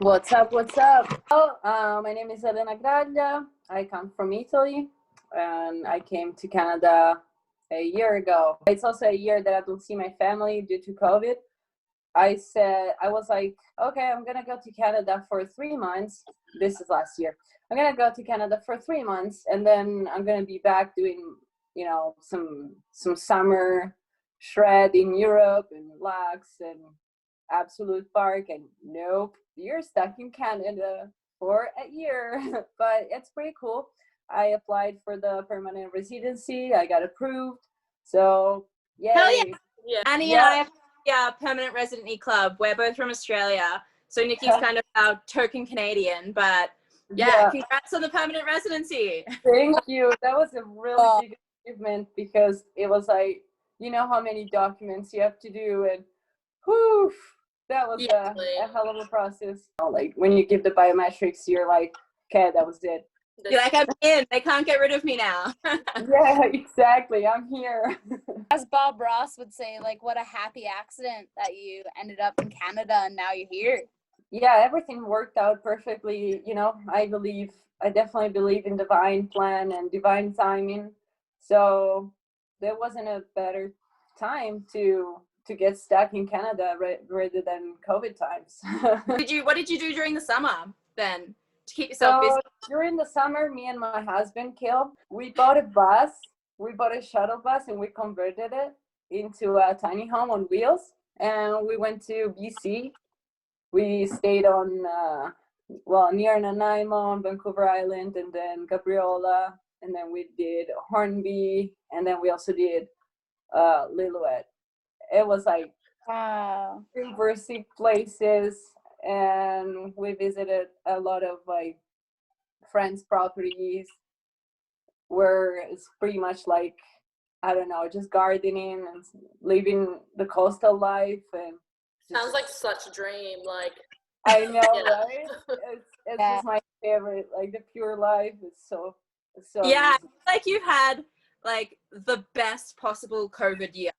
What's up? What's up? Oh, my name is Elena Graglia. I come from Italy, and I came to Canada a year ago. It's also a year that I don't see my family due to COVID. I was like, okay, I'm gonna go to Canada for 3 months. This is last year. I'm gonna go to Canada for 3 months, and then I'm gonna be back doing, some summer shred in Europe and Lux and Absolute Park. And nope, you're stuck in Canada for a year. But it's pretty cool. I applied for the permanent residency. I got approved. So Hell yeah. yay. Annie and I have a permanent residency club. We're both from Australia. So Nikki's kind of our token Canadian, but congrats on the permanent residency. Thank you. That was a really big achievement because it was like, you know how many documents you have to do, and whew, that was a hell of a process. Like when you give the biometrics, you're like, okay, that was it. You're like, I'm in. They can't get rid of me now. Yeah, exactly. I'm here. As Bob Ross would say, like, what a happy accident that you ended up in Canada and now you're here. Yeah, everything worked out perfectly. I definitely believe in divine plan and divine timing. So there wasn't a better time to get stuck in Canada rather than COVID times. What did you do during the summer then to keep yourself busy? During the summer, me and my husband, Kil, we bought a bus. We bought a shuttle bus and we converted it into a tiny home on wheels. And we went to BC. We stayed on, near Nanaimo, Vancouver Island, and then Gabriola, and then we did Hornby, and then we also did Lillooet. It was like super sick places, and we visited a lot of like friends' properties where it's pretty much like, I don't know, just gardening and living the coastal life. And sounds like such a dream. Like, I know, right? It's just my favorite. Like the pure life is so yeah, easy. like you've had like the best possible COVID year.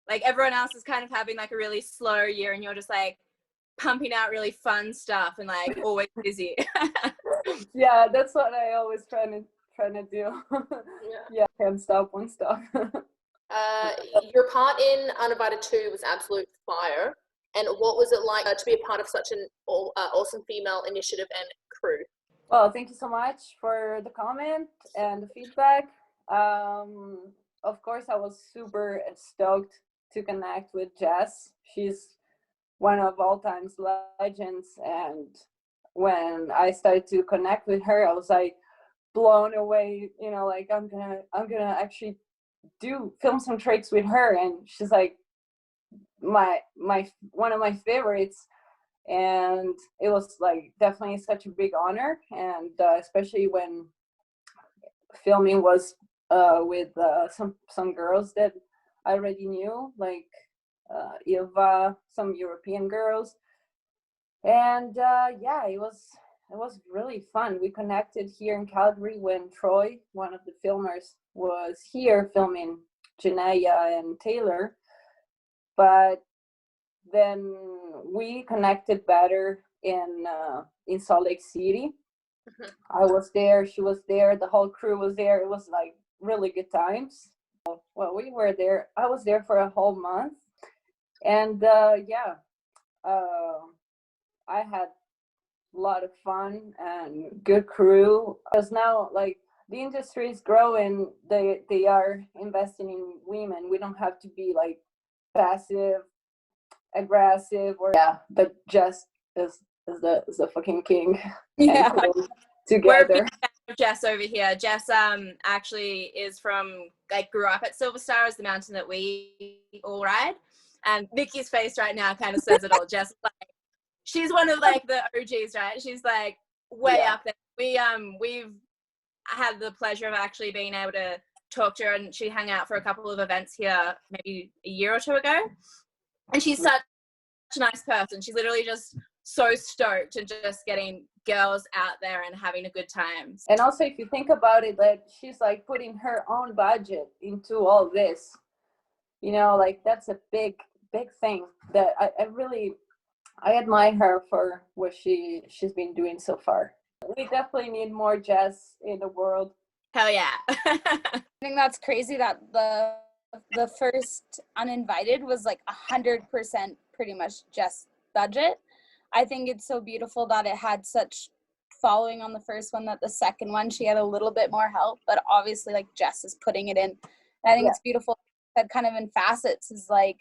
Like everyone else is kind of having like a really slow year, and you're just like pumping out really fun stuff and like always busy. Yeah, that's what I always trying to do. Yeah, can't stop, won't stop. Your part in Uninvited 2 was absolute fire. And what was it like to be a part of such an awesome female initiative and crew? Well, thank you so much for the comment and the feedback. Of course, I was super stoked to connect with Jess. She's one of all time's legends, and when I started to connect with her, I was like blown away. Like I'm gonna actually film some tricks with her, and she's like my one of my favorites. And it was like definitely such a big honor, and especially when filming was with some girls that I already knew, like Ilva, some European girls. And it was really fun. We connected here in Calgary when Troy, one of the filmers, was here filming Janaya and Taylor. But then we connected better in Salt Lake City. I was there, she was there, the whole crew was there. It was like really good times. Well, we were there. I was there for a whole month, and I had a lot of fun and good crew. Because now, like, the industry is growing. They are investing in women. We don't have to be like passive aggressive but just as the fucking king. Yeah, together. We're Jess over here. Jess actually is from, like, grew up at Silver Star, is the mountain that we all ride, and Nikki's face right now kind of says it all. Jess, like, she's one of like the OGs, right? She's like way up there. We've had the pleasure of actually being able to talk to her, and she hung out for a couple of events here maybe a year or two ago. And she's such a nice person. She's literally just so stoked and just getting girls out there and having a good time. And also, if you think about it, that she's like putting her own budget into all this, like that's a big thing that I really I admire her for what she's been doing so far. We definitely need more Jess in the world. Hell yeah. I think that's crazy that the first Uninvited was like 100% pretty much Jess budget. I think it's so beautiful that it had such following on the first one, that the second one she had a little bit more help, but obviously like Jess is putting it in. And I think it's beautiful that kind of in facets is like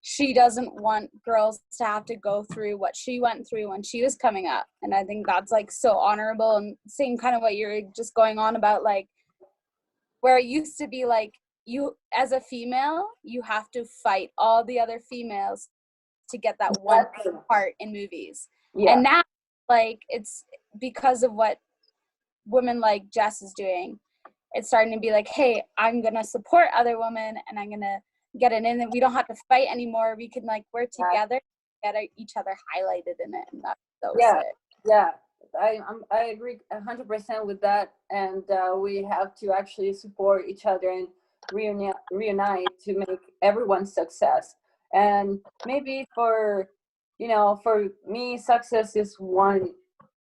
she doesn't want girls to have to go through what she went through when she was coming up. And I think that's like so honorable, and same kind of what you're just going on about, like where it used to be like you as a female, you have to fight all the other females to get that one part in movies. Yeah. And now like it's because of what women like Jess is doing, it's starting to be like, hey, I'm gonna support other women and I'm gonna get it in, and we don't have to fight anymore. We can like work together, get each other highlighted in it, and that's so sick. Yeah, I agree 100% with that, and we have to actually support each other and reunite to make everyone's success. And maybe for me, success is one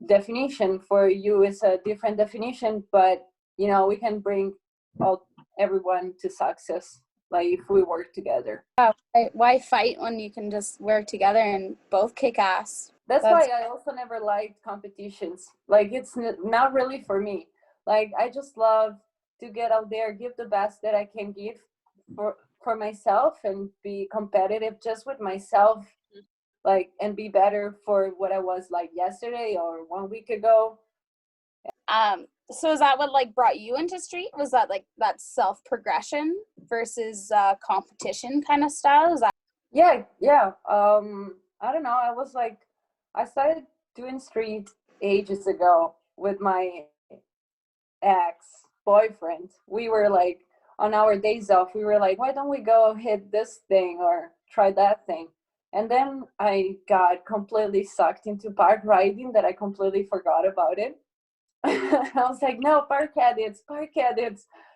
definition. For you, it's a different definition, but we can bring everyone to success, like if we work together. Why fight when you can just work together and both kick ass? That's why I also never liked competitions. Like it's not really for me. Like I just love to get out there, give the best that I can give for myself, and be competitive just with myself, like, and be better for what I was like yesterday or 1 week ago. So is that what like brought you into street? Was that like that self progression versus competition kind of style? Is that Yeah. I don't know. I started doing street ages ago with my ex-boyfriend. We were like on our days off, we were like, why don't we go hit this thing or try that thing? And then I got completely sucked into park riding that I completely forgot about it. I was like, no, park edits.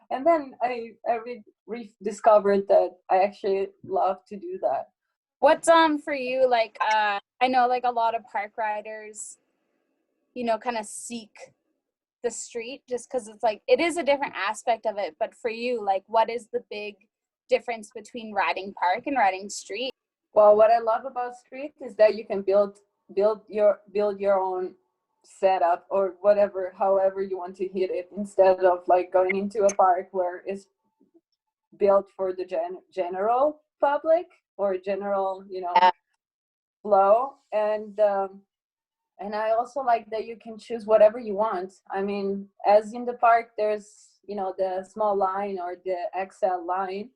And then I rediscovered that I actually love to do that. what's for you, like I know like a lot of park riders, kind of seek the street just because it's like it is a different aspect of it, but for you, like what is the big difference between riding park and riding street? Well, what I love about street is that you can build your own setup or whatever, however you want to hit it, instead of like going into a park where it's built for the general public or general flow. And I also like that you can choose whatever you want. I mean, as in the park there's the small line or the XL line,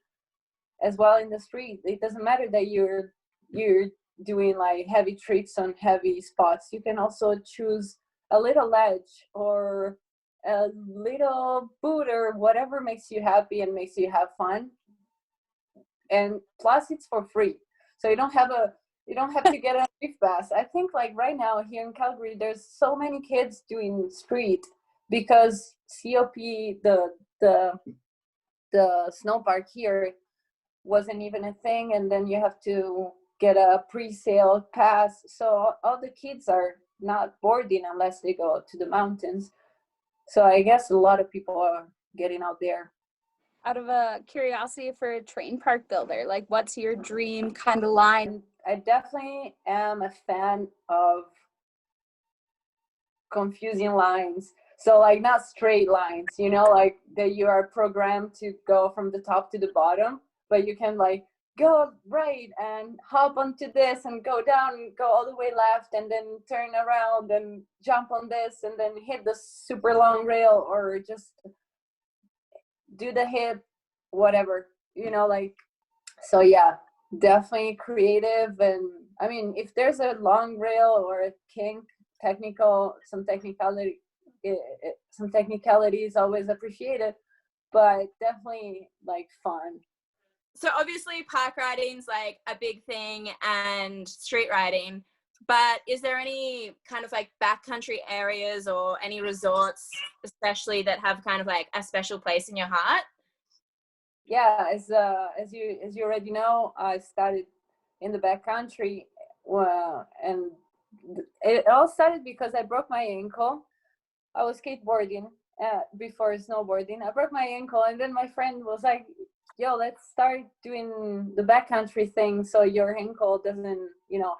as well in the street. It doesn't matter that you're doing like heavy tricks on heavy spots. You can also choose a little ledge or a little boot or whatever makes you happy and makes you have fun. And plus it's for free, so you don't have to get a street pass. I think like right now here in Calgary there's so many kids doing street because COP, the snow park here, wasn't even a thing, and then you have to get a pre-sale pass, so all the kids are not boarding unless they go to the mountains. So I guess a lot of people are getting out there. Out of a curiosity for a train park builder, like what's your dream kind of line? I definitely am a fan of confusing lines. So like not straight lines, like that you are programmed to go from the top to the bottom, but you can like go right and hop onto this and go down and go all the way left and then turn around and jump on this and then hit the super long rail or just do the hip, whatever, like. So yeah, definitely creative. And I mean, if there's a long rail or a kink, some technicality is always appreciated, but definitely like fun. So obviously park riding's like a big thing and street riding, but is there any kind of like backcountry areas or any resorts especially that have kind of like a special place in your heart? Yeah, as you already know, I started in the backcountry, well, and it all started because I broke my ankle. I was skateboarding before snowboarding. I broke my ankle, and then my friend was like, "Yo, let's start doing the backcountry thing, so your ankle doesn't,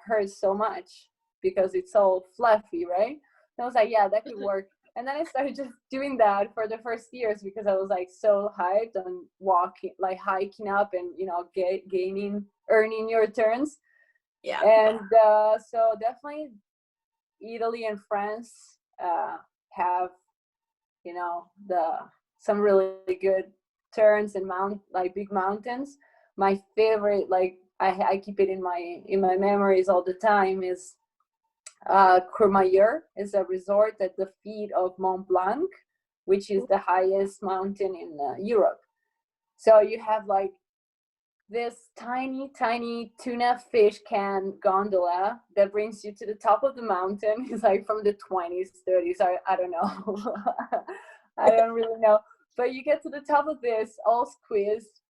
hurt so much because it's all fluffy, right?" And I was like, "Yeah, that could work." And then I started just doing that for the first years because I was like so hyped on walking, like hiking up and earning your turns. Yeah. And so definitely Italy and France have the some really good turns and big mountains. My favorite, like I keep it in my memories all the time, is Courmayeur. Is a resort at the feet of Mont Blanc, which is the highest mountain in Europe. So you have like this tiny tuna fish can gondola that brings you to the top of the mountain. It's like from the 20s, 30s. I don't know. I don't really know. But you get to the top of this all squeezed,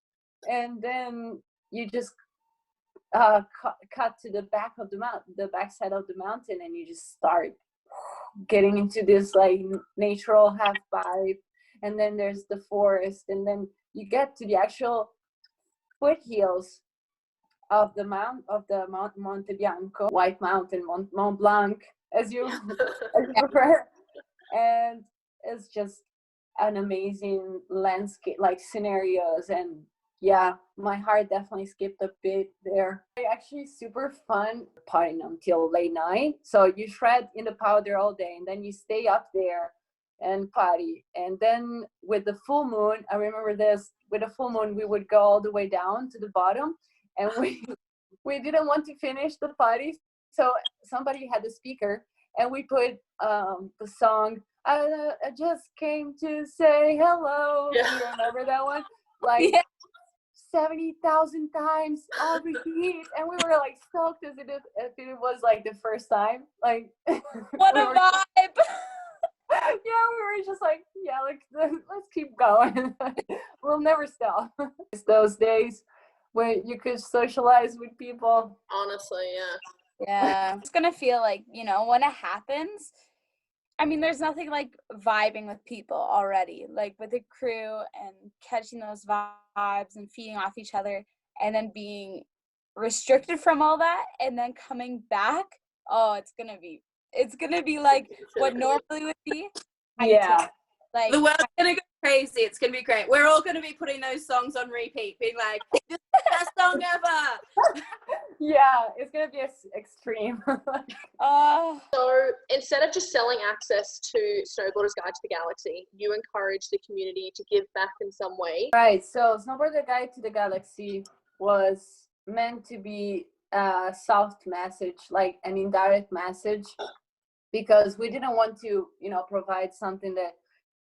and then you just cut to the back of the mountain, the backside of the mountain, and you just start getting into this like natural half pipe. And then there's the forest, and then you get to the actual foothills of the Mount Monte Bianco, White Mountain, Mont Blanc, as you prefer, and it's just an amazing landscape, like scenarios. And yeah, my heart definitely skipped a bit there. Actually, super fun partying until late night. So you shred in the powder all day, and then you stay up there and party. And then with the full moon, I remember this. With the full moon, we would go all the way down to the bottom, and we didn't want to finish the party, so somebody had the speaker, and we put the song I just came to say hello. Yeah. Do you remember that one? Like, Yeah. 70,000 times on repeat, and we were like stoked as if it was like the first time. Like, What we a were, vibe! yeah, we were just like, yeah, like let's keep going. We'll never stop. It's those days where you could socialize with people. Honestly, yeah. Yeah. It's gonna feel like, when it happens, I mean, there's nothing like vibing with people already, like with the crew and catching those vibes and feeding off each other, and then being restricted from all that and then coming back. Oh, it's gonna be like what normally would be. Yeah. Like The world's gonna go crazy. It's gonna be great. We're all gonna be putting those songs on repeat, being like, "This is the best song ever." Yeah, it's gonna be extreme. So instead of just selling access to Snowboarder's Guide to the Galaxy, you encourage the community to give back in some way. Right. So Snowboarder Guide to the Galaxy was meant to be a soft message, like an indirect message, because we didn't want to, provide something that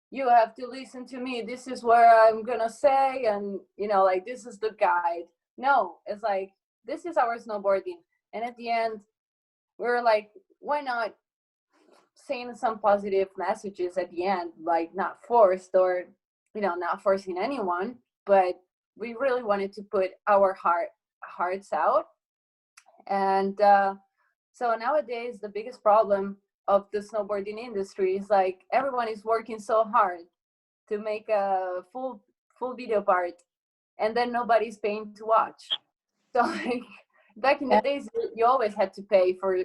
you have to listen to me. This is where I'm gonna say, and like this is the guide. No, it's like this is our snowboarding, and at the end, we're like, why not saying some positive messages at the end, like not forced or not forcing anyone, but we really wanted to put our hearts out. And so nowadays the biggest problem of the snowboarding industry is like everyone is working so hard to make a full video part, and then nobody's paying to watch. So like back in the days, you always had to pay for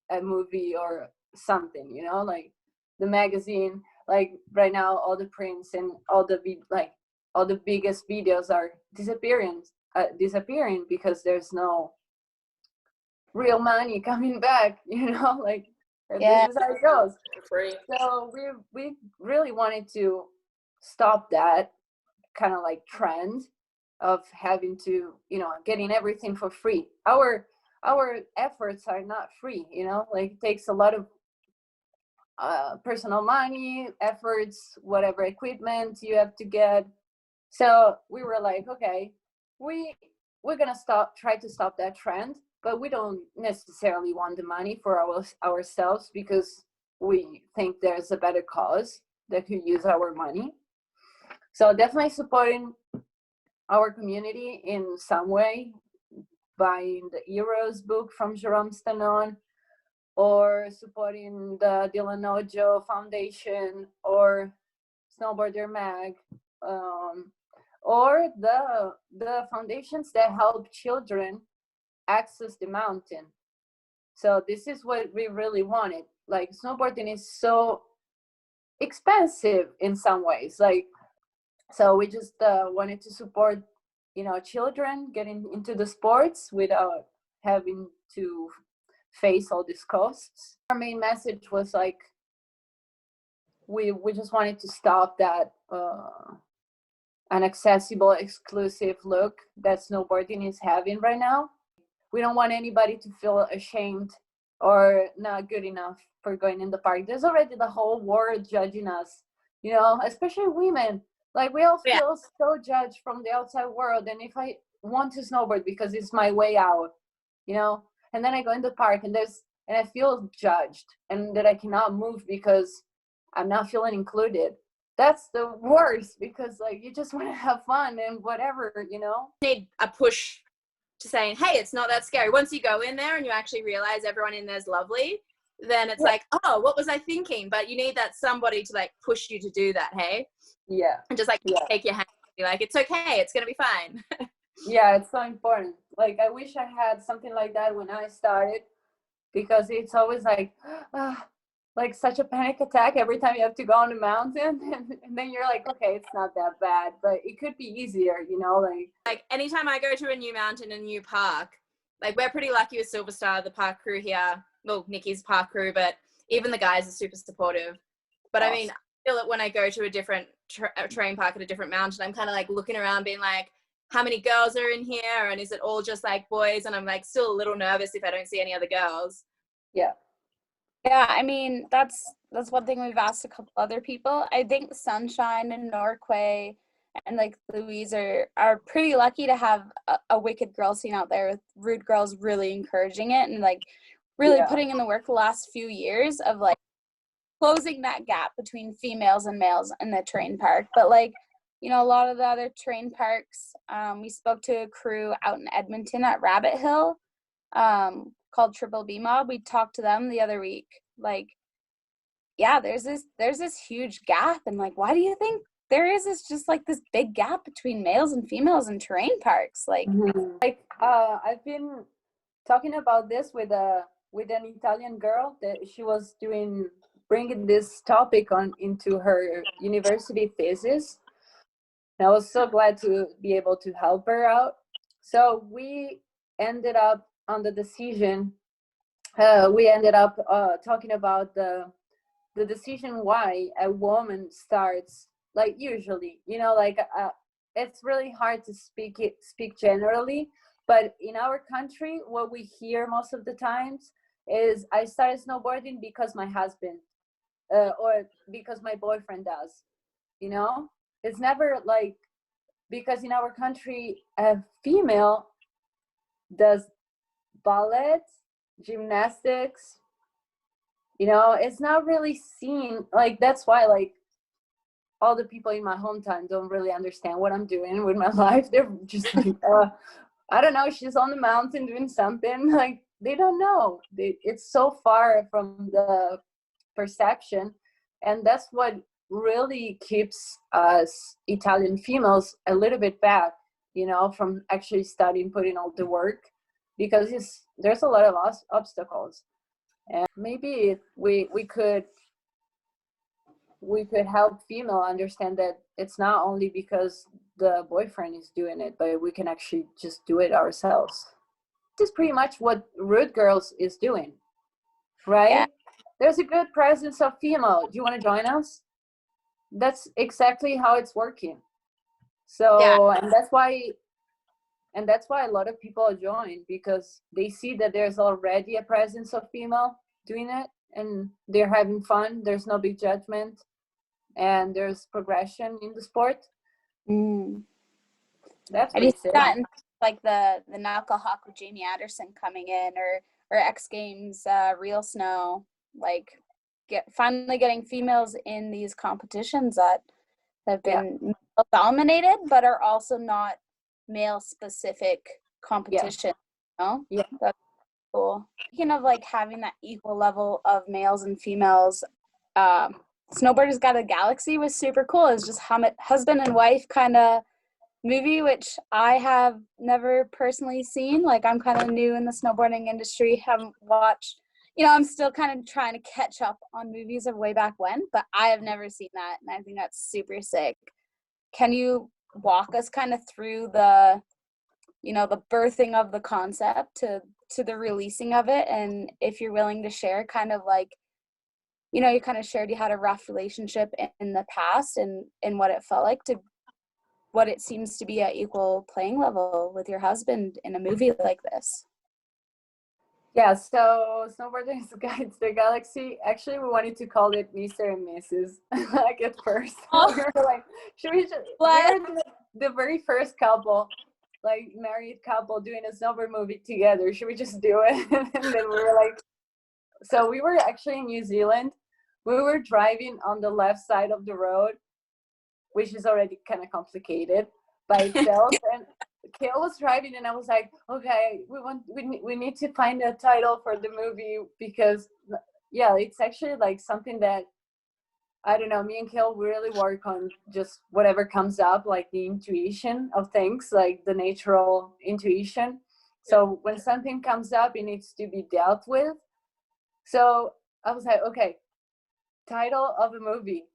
a movie or something, like the magazine. Like right now, all the prints and all the biggest videos are disappearing because there's no real money coming back. Like this is how it goes. Free. So we really wanted to stop that kind of like trend of having to getting everything for free. Our efforts are not free, like it takes a lot of personal money, efforts, whatever equipment you have to get. So we were like, okay, we're gonna try to stop that trend, but we don't necessarily want the money for ourselves, because we think there's a better cause that could use our money. So definitely supporting our community in some way, buying the Heroes book from Jerome Stanon, or supporting the Dylan Ojo Foundation, or Snowboarder Mag, or the foundations that help children access the mountain. So this is what we really wanted. Like, snowboarding is so expensive in some ways. Like, so we just wanted to support, children getting into the sports without having to face all these costs. Our main message was like, we just wanted to stop that inaccessible, exclusive look that snowboarding is having right now. We don't want anybody to feel ashamed or not good enough for going in the park. There's already the whole world judging us, especially women. Like, we all feel so judged from the outside world. And if I want to snowboard because it's my way out, and then I go in the park and I feel judged, and that I cannot move because I'm not feeling included. That's the worst, because like, you just want to have fun and whatever, Need a push to saying, hey, it's not that scary. Once you go in there and you actually realize everyone in there's lovely, then it's like, oh, what was I thinking? But you need that somebody to like push you to do that, hey? Yeah. And just like take your hand and be like, it's okay, it's gonna be fine. Yeah, it's so important. Like, I wish I had something like that when I started, because it's always like, like such a panic attack every time you have to go on the mountain, and then you're like, okay, it's not that bad, but it could be easier, like anytime I go to a new mountain, a new park, like, we're pretty lucky with Silver Star, the park crew here. Well, Nikki's park crew, but even the guys are super supportive. But awesome. I mean, I feel it when I go to a different terrain park at a different mountain, I'm kind of like looking around being like, how many girls are in here, and is it all just like boys? And I'm like still a little nervous if I don't see any other girls. Yeah, I mean, that's one thing we've asked a couple other people. I think Sunshine and Norquay and like Louise are pretty lucky to have a wicked girl scene out there, with Rude Girls really encouraging it and like really putting in the work the last few years of like closing that gap between females and males in the terrain park. But like, a lot of the other terrain parks, we spoke to a crew out in Edmonton at Rabbit Hill, called Triple B Mob. We talked to them the other week. Like, yeah, there's this huge gap, and like, why do you think there is just like this big gap between males and females in terrain parks? Like, I've been talking about this with an Italian girl that she was bringing this topic into her university thesis. And I was so glad to be able to help her out. So we ended up on the decision. We ended up talking about the decision why a woman starts, like, usually, it's really hard to speak generally, but in our country, what we hear most of the times is, I started snowboarding because my husband, or because my boyfriend does. It's never like, because in our country, a female does ballet, gymnastics, it's not really seen. Like, that's why, like, all the people in my hometown don't really understand what I'm doing with my life. They're just like, I don't know, she's on the mountain doing something. Like, they don't know. It's so far from the perception, and that's what really keeps us Italian females a little bit back, from actually studying, putting all the work, because there's a lot of obstacles. And maybe if we could help female understand that it's not only because the boyfriend is doing it, but we can actually just do it ourselves. This is pretty much what Rude Girls is doing, right? Yeah. There's a good presence of female. Do you want to join us? That's exactly how it's working. So, and that's why a lot of people join, because they see that there's already a presence of female doing it, and they're having fun. There's no big judgment, and there's progression in the sport. That's I just got like the Knuckle Hawk with Jamie Anderson coming in, or X Games, Real Snow, like finally getting females in these competitions that have been dominated, but are also not male specific competition. know? Yeah. That's cool. Speaking of like having that equal level of males and females, Snowboarders Got a Galaxy was super cool. It's just husband and wife kind of movie, which I have never personally seen. Like, I'm kind of new in the snowboarding industry, haven't watched, I'm still kind of trying to catch up on movies of way back when, but I have never seen that, and I think that's super sick. Can you walk us kind of through the the birthing of the concept to the releasing of it, and if you're willing to share kind of like, you kind of shared you had a rough relationship in the past, and what it felt like to what it seems to be at equal playing level with your husband in a movie like this. Yeah, so Snowboarders Guide to the Galaxy, actually we wanted to call it Mr. and Mrs. like at first. Oh. We were like, should we just, we're the very first couple, like married couple doing a snowboard movie together. Should we just do it? And then we were like, so we were actually in New Zealand. We were driving on the left side of the road, which is already kind of complicated by itself. And Kale was driving, and I was like, okay, we need to find a title for the movie, because yeah, it's actually like something that, I don't know, me and Kale really work on just whatever comes up, like the intuition of things, like the natural intuition. So when something comes up, it needs to be dealt with. So I was like, okay, title of a movie.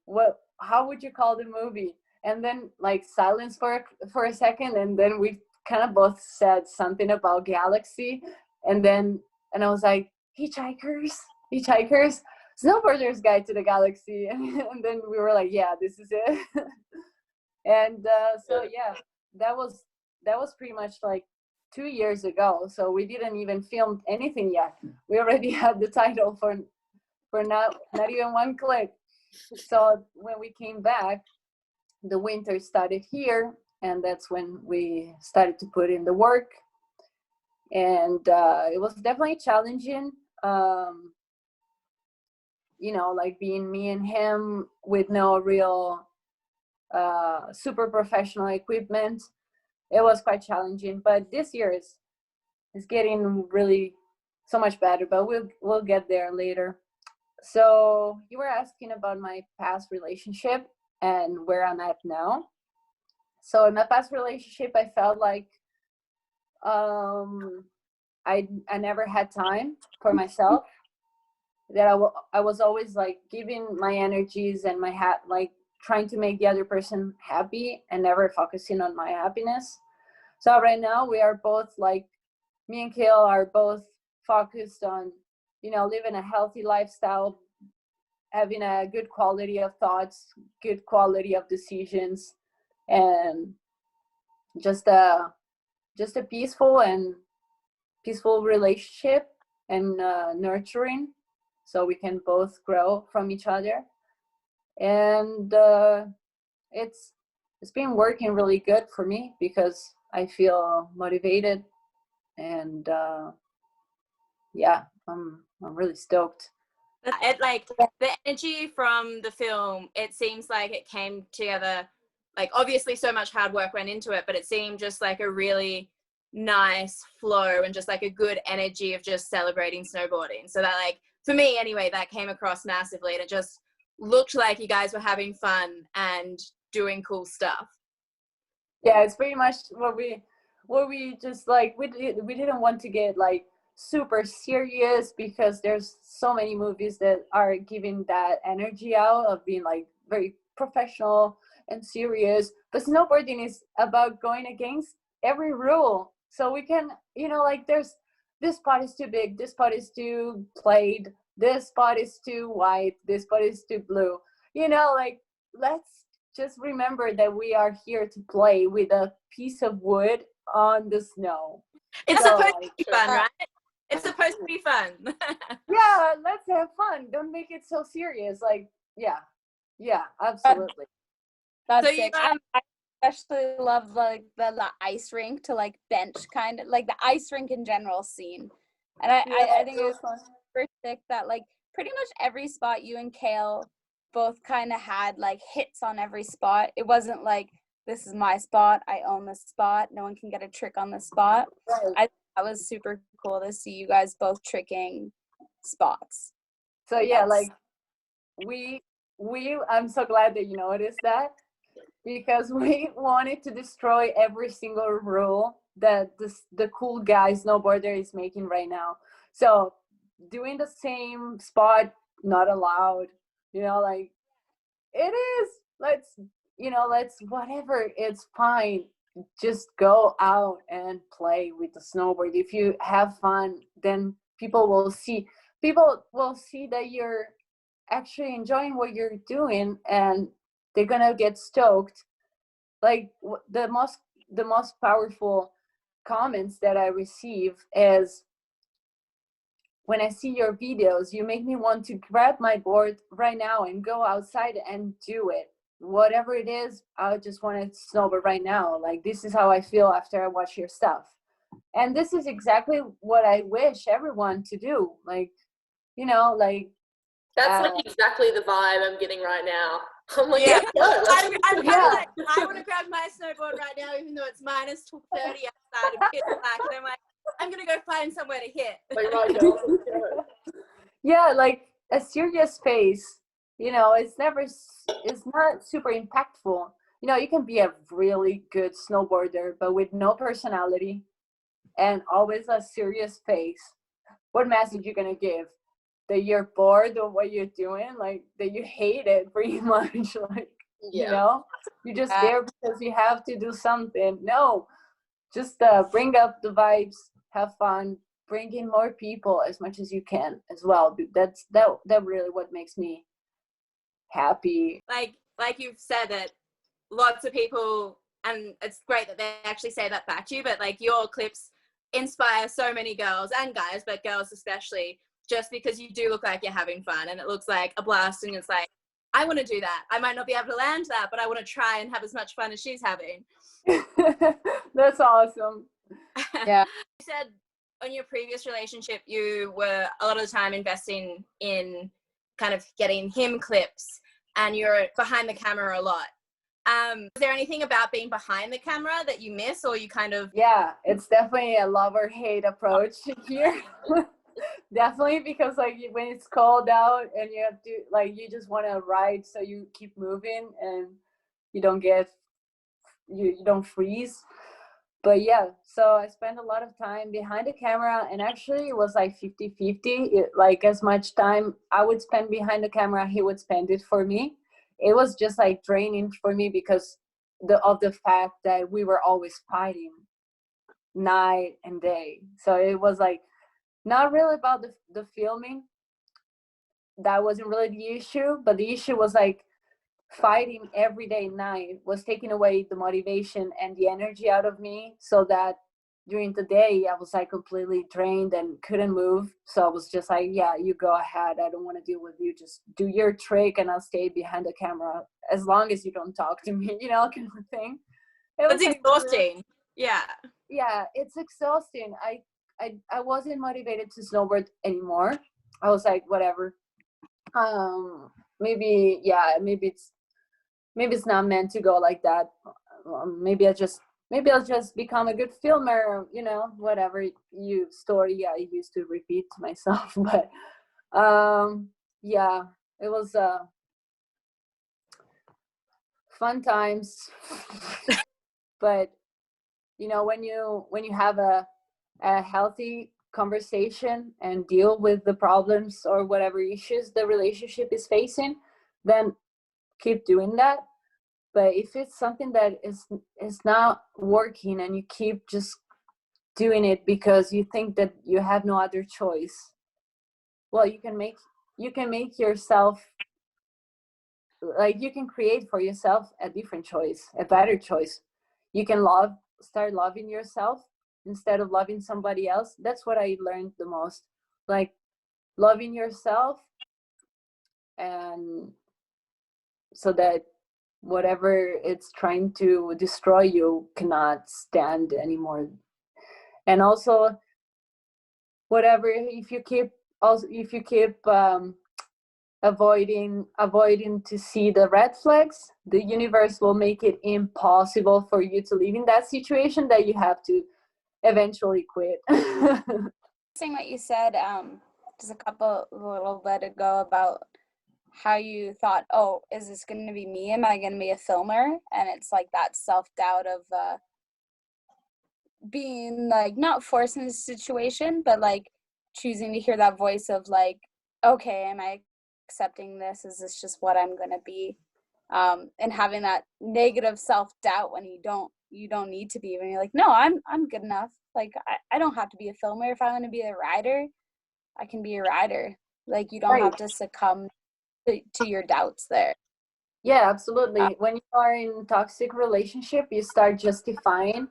How would you call the movie? And then like silence for a second, and then we kind of both said something about galaxy, and I was like, hitchhikers, Snowboarders Guide to the Galaxy. And then we were like, yeah, this is it. And so yeah, that was pretty much like 2 years ago. So we didn't even film anything yet. We already had the title for not even one click. So when we came back, the winter started here, and that's when we started to put in the work. And it was definitely challenging, like being me and him with no real super professional equipment. It was quite challenging, but this year is getting really so much better, but we'll get there later. So you were asking about my past relationship and where I'm at now. So in my past relationship, I felt like I never had time for myself. That I was always like giving my energies and my like trying to make the other person happy and never focusing on my happiness. So right now we are both like, me and Kale are both focused on, living a healthy lifestyle, having a good quality of thoughts, good quality of decisions, and just a peaceful relationship, and nurturing, so we can both grow from each other. And it's been working really good for me, because I feel motivated, and yeah, I'm really stoked. It like the energy from the film, it seems like it came together, like obviously so much hard work went into it, but it seemed just like a really nice flow and just like a good energy of just celebrating snowboarding. So that, like, for me anyway, that came across massively, and it just looked like you guys were having fun and doing cool stuff. Yeah, it's pretty much what we just like, we didn't want to get like super serious, because there's so many movies that are giving that energy out of being like very professional and serious, but snowboarding is about going against every rule. So we can, like, there's, this spot is too big, this spot is too played, this spot is too white, this spot is too blue, like, let's just remember that we are here to play with a piece of wood on the snow. It's supposed to be fun, right? It's supposed to be fun. Yeah, let's have fun. Don't make it so serious. Like, yeah, absolutely. That's so sick. I especially love like the ice rink to like bench, kind of like the ice rink in general scene. And I think it was super sick that like pretty much every spot you and Kale both kind of had like hits on every spot. It wasn't like, this is my spot, I own this spot, no one can get a trick on this spot. Right. I That was super cool to see you guys both tricking spots. So yeah, like we I'm so glad that you noticed that, because we wanted to destroy every single rule that the cool guy snowboarder is making right now. So doing the same spot, not allowed, like it is, let's whatever, it's fine. Just go out and play with the snowboard. If you have fun, then people will see that you're actually enjoying what you're doing, and they're gonna get stoked. Like the most powerful comments that I receive is, when I see your videos, you make me want to grab my board right now and go outside and do it. Whatever it is, I just want to snowboard right now. Like, this is how I feel after I watch your stuff. And this is exactly what I wish everyone to do. Like, That's like exactly the vibe I'm getting right now. I'm like, Yeah. yeah, I'm kind Yeah. of like, I want to grab my snowboard right now, even though it's minus 30 outside and pitch black, and I'm like, I'm gonna go find somewhere to hit. like, right, girls, let's go. Yeah, like a serious face, it's not super impactful. You can be a really good snowboarder, but with no personality and always a serious face. What message you gonna give? That you're bored of what you're doing, like that you hate it pretty much, like, Yeah. you're just there because you have to do something. No, just bring up the vibes, have fun, bring in more people as much as you can as well. That really what makes me happy. Like you've said, that lots of people, and it's great that they actually say that back to you, but like your clips inspire so many girls and guys, but girls especially, just because you do look like you're having fun and it looks like a blast, and it's like, I want to do that. I might not be able to land that, but I want to try and have as much fun as she's having. That's awesome. Yeah. You said on your previous relationship you were a lot of the time investing in kind of getting him clips, and you're behind the camera a lot. Is there anything about being behind the camera that you miss, or you kind of... Yeah, it's definitely a love or hate approach here. Definitely, because like when it's cold out and you have to, like, you just want to ride, so you keep moving and you don't freeze. But yeah, so I spent a lot of time behind the camera, and actually it was like 50-50. Like, as much time I would spend behind the camera, he would spend it for me. It was just like draining for me because of the fact that we were always fighting night and day. So it was like not really about the filming. That wasn't really the issue, but the issue was like fighting every day night was taking away the motivation and the energy out of me, so that during the day I was like completely drained and couldn't move. So I was just like, yeah, you go ahead, I don't want to deal with you, just do your trick and I'll stay behind the camera as long as you don't talk to me, kind of thing. It's exhausting. Yeah, it's exhausting. I wasn't motivated to snowboard anymore. I was like, whatever, maybe it's not meant to go like that. Maybe I'll just become a good filmer, whatever story I used to repeat to myself. But yeah, it was fun times. But when you have a healthy conversation and deal with the problems or whatever issues the relationship is facing, then keep doing that. But if it's something that is not working and you keep just doing it because you think that you have no other choice, well, you can make yourself, like, you can create for yourself a different choice, a better choice. You can start loving yourself instead of loving somebody else. That's what I learned the most, like loving yourself, and so that whatever it's trying to destroy you cannot stand anymore. And also, whatever, if you keep avoiding to see the red flags, the universe will make it impossible for you to live in that situation, that you have to eventually quit. Saying what you said just a little bit ago about how you thought, oh, is this going to be me? Am I going to be a filmer? And it's like that self-doubt of being like not forced in this situation, but like choosing to hear that voice of like, okay, am I accepting this? Is this just what I'm going to be? And having that negative self-doubt when you don't need to be, when you're like, no, I'm good enough. Like I don't have to be a filmer. If I want to be a rider, I can be a rider. Like you don't Right. have to succumb to your doubts there. Yeah, absolutely. When you are in toxic relationship, you start justifying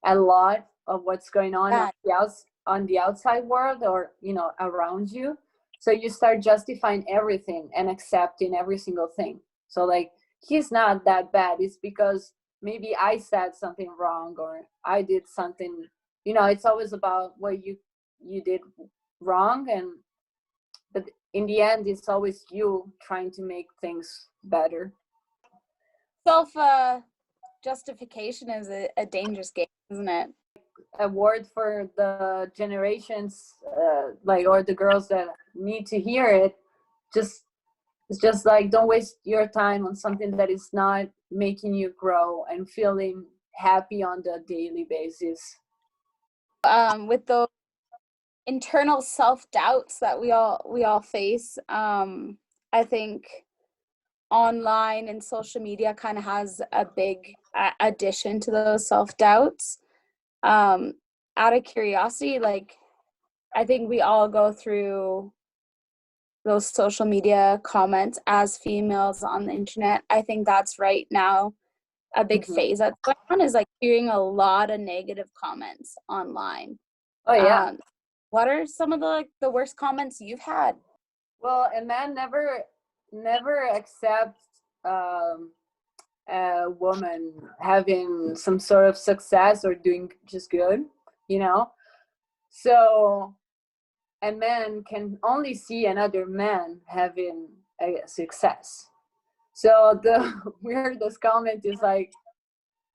a lot of what's going on on the outside world, or around you. So you start justifying everything and accepting every single thing. So like, he's not that bad. It's because maybe I said something wrong, or I did something. It's always about what you did wrong, but in the end, it's always you trying to make things better. Self justification is a dangerous game, isn't it? A word for the generations, or the girls that need to hear it. It's just like, don't waste your time on something that is not making you grow and feeling happy on the daily basis. With those internal self-doubts that we all face, I think online and social media kind of has a big addition to those self-doubts. Out of curiosity, like, I think we all go through those social media comments as females on the internet. I think that's right now a big phase that's going on, is like hearing a lot of negative comments online. Oh yeah. What are some of the worst comments you've had? Well, a man never accepts a woman having some sort of success or doing just good, so a man can only see another man having a success. So the weirdest comment is like,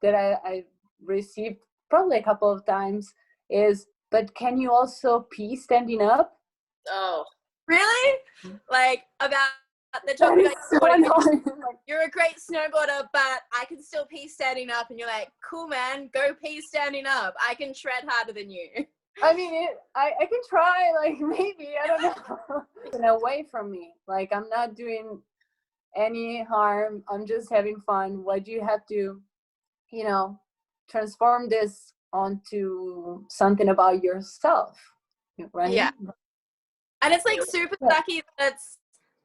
that I received probably a couple of times, is, but can you also pee standing up? Oh, Really? Like, about the That topic is so annoying. you're a great snowboarder, but I can still pee standing up, and you're like, cool, man, go pee standing up. I can shred harder than you. I mean, I can try, like, maybe, I don't know. And away from me, like, I'm not doing any harm. I'm just having fun. Why do you have to, transform this onto something about yourself, right? Yeah. And it's like super sucky that it's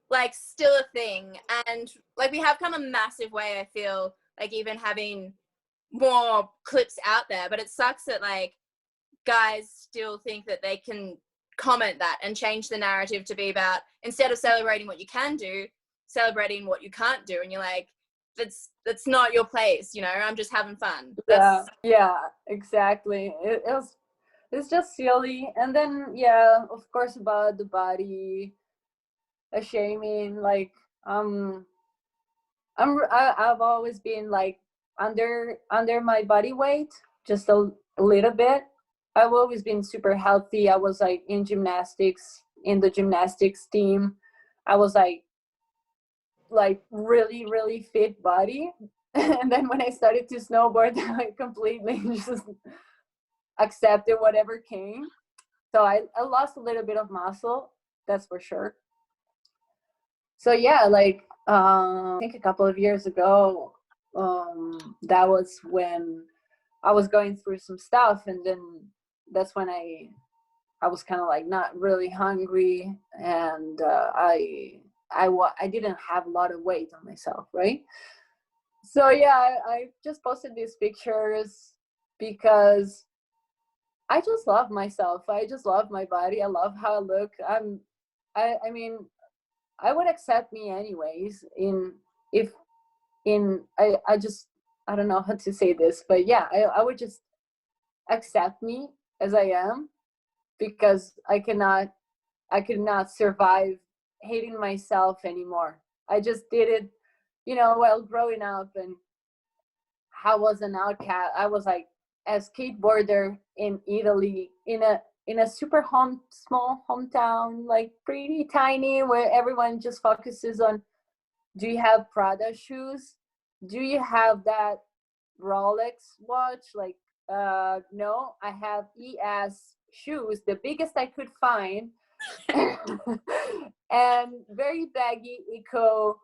like still a thing. And like, we have come a massive way, I feel, like even having more clips out there, but it sucks that like guys still think that they can comment that and change the narrative to be about, instead of celebrating what you can do, celebrating what you can't do. And you're like, that's not your place, I'm just having fun. Yeah, exactly. It's just silly. And then, yeah, of course, about the body shaming, like, I've always been like under my body weight, just a little bit. I've always been super healthy. I was like in the gymnastics team. I was like really, really fit body. And then when I started to snowboard, I completely just accepted whatever came. So I lost a little bit of muscle, that's for sure. So yeah, like, I think a couple of years ago, that was when I was going through some stuff, and then that's when I was kind of like not really hungry, and I didn't have a lot of weight on myself, right? So yeah, I just posted these pictures because I just love myself. I just love my body. I love how I look. I mean, I would accept me anyways. I don't know how to say this, but yeah, I would just accept me as I am, because I could not survive hating myself anymore. I just did it, while growing up, and I was an outcast. I was like a skateboarder in Italy, in a super small hometown, like pretty tiny, where everyone just focuses on, do you have Prada shoes? Do you have that Rolex watch? Like, no, I have ES shoes, the biggest I could find, and very baggy eco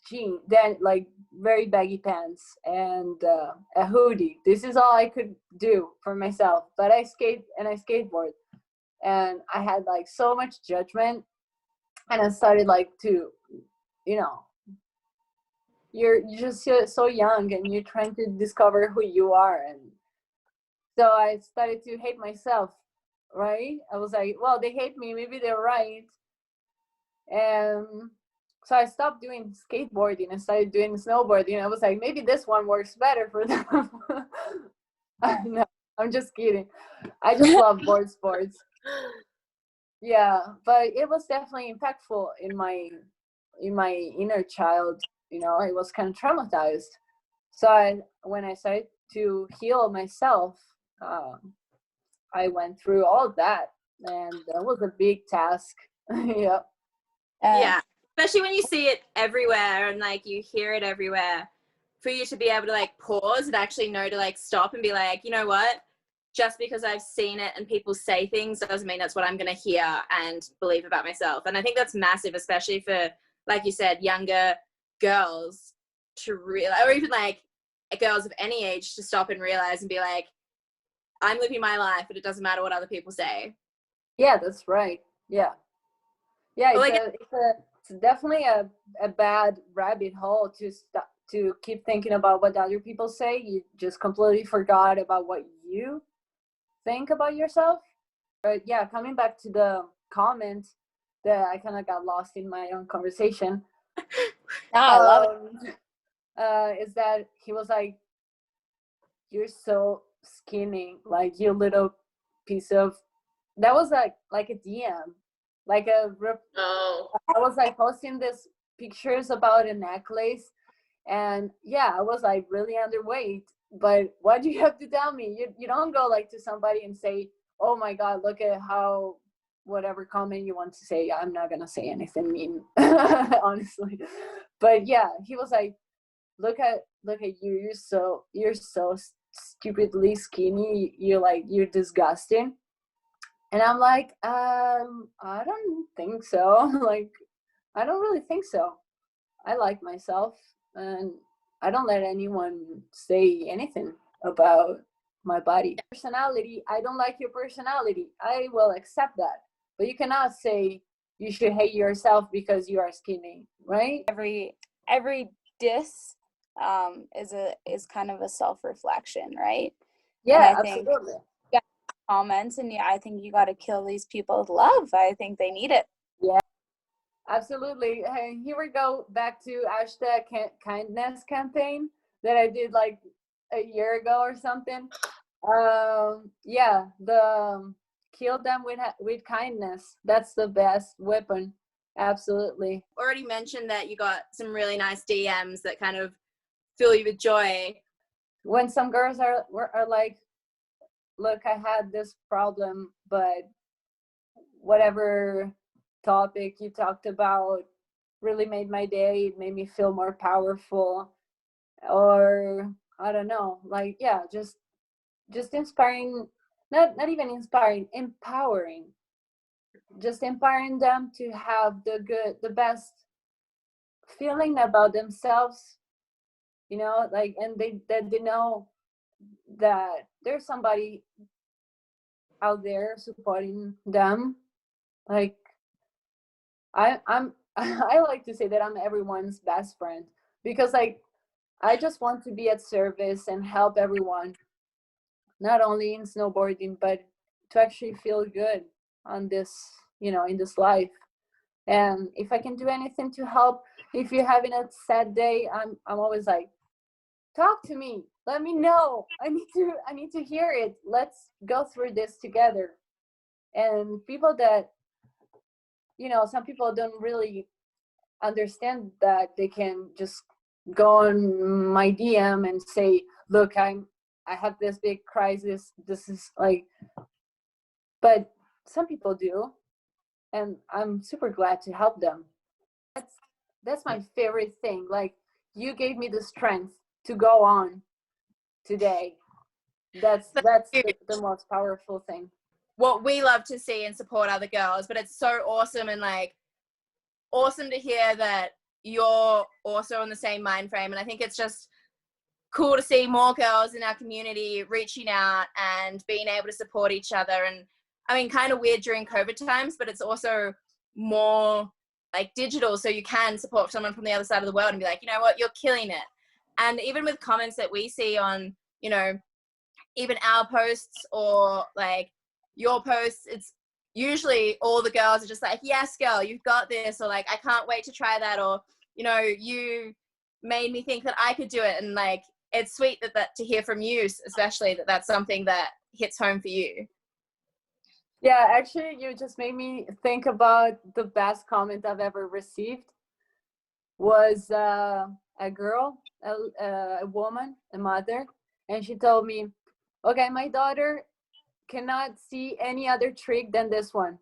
jean, then like very baggy pants, and a hoodie. This is all I could do for myself. But I skateboard, and I had like so much judgment, and I started like to, you know, you're just so young and you're trying to discover who you are. And so I started to hate myself, right? I was like, well, they hate me, maybe they're right. And so I stopped doing skateboarding and started doing snowboarding. I was like, maybe this one works better for them. No, I'm just kidding. I just love board sports. Yeah, but it was definitely impactful in my inner child. You know, I was kind of traumatized. So when I started to heal myself, I went through all of that, and that was a big task. Yeah. Yeah, especially when you see it everywhere and like you hear it everywhere, for you to be able to like pause and actually know to like stop and be like, you know what, just because I've seen it and people say things doesn't mean that's what I'm going to hear and believe about myself. And I think that's massive, especially for, like you said, younger girls to realize, or even like girls of any age, to stop and realize and be like, I'm living my life, but it doesn't matter what other people say. Yeah, that's right. Yeah. Yeah, But like, it's definitely a bad rabbit hole to keep thinking about what other people say. You just completely forgot about what you think about yourself. But yeah, coming back to the comment that I kind of got lost in my own conversation. I love it. Is that he was like, "You're so skinny, like you little piece of." That was like a DM, like Oh. I was like posting this pictures about a necklace, and yeah, I was like really underweight. But what do you have to tell me? You don't go like to somebody and say, "Oh my God, look at how," whatever comment you want to say. I'm not gonna say anything mean, honestly. But yeah, he was like, look at you. You're so stupidly skinny. You're disgusting." And I'm like, I don't think so. Like, I don't really think so. I like myself, and I don't let anyone say anything about my body. Personality, I don't like your personality. I will accept that. But you cannot say you should hate yourself because you are skinny, right? Every diss is kind of a self-reflection, right? And Yeah, I think absolutely. comments, and yeah, I think you got to kill these people with love. I think they need it. Yeah, absolutely. Hey, here we go back to hashtag kindness campaign that I did like a year ago or something. Yeah, kill them with kindness. That's the best weapon. Absolutely. already mentioned that you got some really nice DMs that kind of fill you with joy. When some girls are like, look, I had this problem, but whatever topic you talked about really made my day. It made me feel more powerful. Or I don't know, like, yeah, just inspiring, not even inspiring, empowering, just empowering them to have the best feeling about themselves, you know, like, and they know that there's somebody out there supporting them. Like, I'm I like to say that I'm everyone's best friend, because like I just want to be at service and help everyone, not only in snowboarding, but to actually feel good on this, you know, in this life. And if I can do anything to help, if you're having a sad day, I'm always like, talk to me, let me know. I need to hear it. Let's go through this together. And people that, you know, some people don't really understand that they can just go on my DM and say, look, I have this big crisis. This is like, but some people do, and I'm super glad to help them. That's my favorite thing. Like, you gave me the strength to go on today. That's the most powerful thing. What we love to see and support other girls, but it's so awesome, and like awesome to hear that you're also on the same mind frame. And I think it's just cool to see more girls in our community reaching out and being able to support each other. And I mean, kind of weird during COVID times, but it's also more like digital, so you can support someone from the other side of the world and be like, you know what, you're killing it. And even with comments that we see on, you know, even our posts or like your posts, it's usually all the girls are just like, yes girl, you've got this, or like, I can't wait to try that, or you know, you made me think that I could do it. And like, it's sweet that to hear from you, especially that's something that hits home for you. Yeah, actually, you just made me think about the best comment I've ever received. Was a girl, a woman, a mother, and she told me, okay, my daughter cannot see any other trick than this one.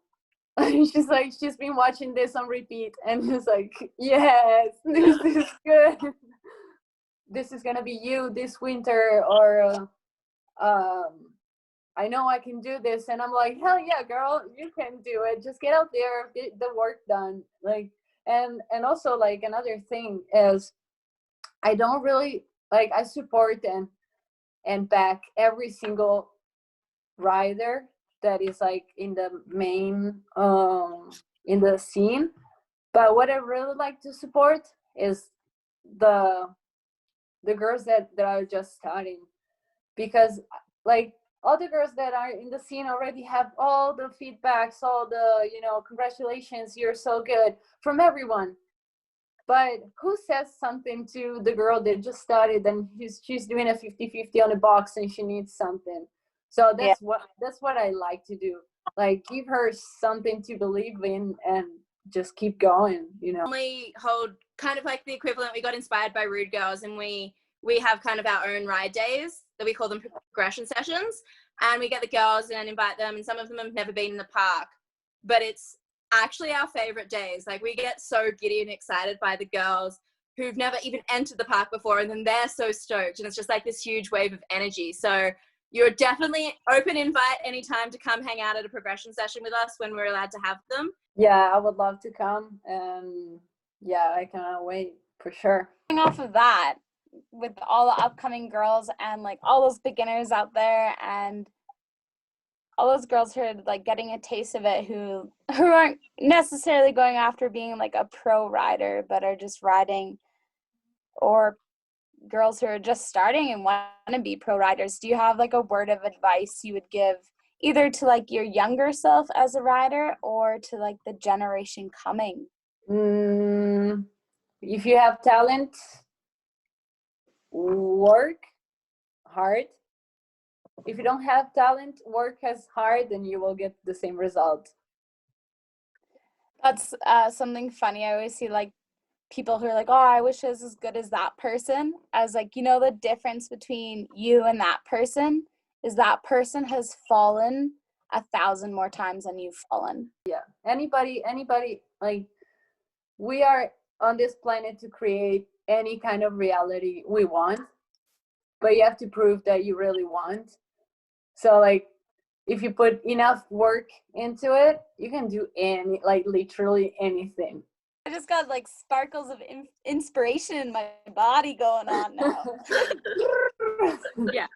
She's like, she's been watching this on repeat, and it's like, yes, this is good. This is gonna be you this winter, or I know I can do this. And I'm like, hell yeah, girl, you can do it. Just get out there, get the work done. Like, and also, like, another thing is, I don't really, like, I support and back every single rider that is like in the main in the scene. But what I really like to support is the girls that are just starting, because like, all the girls that are in the scene already have all the feedbacks, all the, you know, congratulations, you're so good, from everyone. But who says something to the girl that just started and she's doing a 50-50 on a box and she needs something? So that's what I like to do. Like, give her something to believe in and just keep going, you know. We hold kind of like the equivalent. We got inspired by Rude Girls, and we have kind of our own ride days that we call them progression sessions, and we get the girls and invite them, and some of them have never been in the park, but it's actually our favorite days. Like, we get so giddy and excited by the girls who've never even entered the park before, and then they're so stoked, and it's just like this huge wave of energy. So you're definitely open invite anytime to come hang out at a progression session with us when we're allowed to have them. Yeah, I would love to come, and yeah, I cannot wait for sure. Off of that, with all the upcoming girls and like all those beginners out there and all those girls who are like getting a taste of it, who aren't necessarily going after being like a pro rider, but are just riding, or girls who are just starting and want to be pro riders, do you have like a word of advice you would give either to like your younger self as a rider or to like the generation coming? If you have talent, work hard. If you don't have talent, work as hard and you will get the same result. That's something funny. I always see like people who are like, oh, I wish I was as good as that person. As like, you know, the difference between you and that person is that person has fallen 1,000 more times than you've fallen. Yeah, anybody, like, we are on this planet to create any kind of reality we want, but you have to prove that you really want. So like, if you put enough work into it, you can do literally anything. I just got like sparkles of inspiration in my body going on now. Yeah.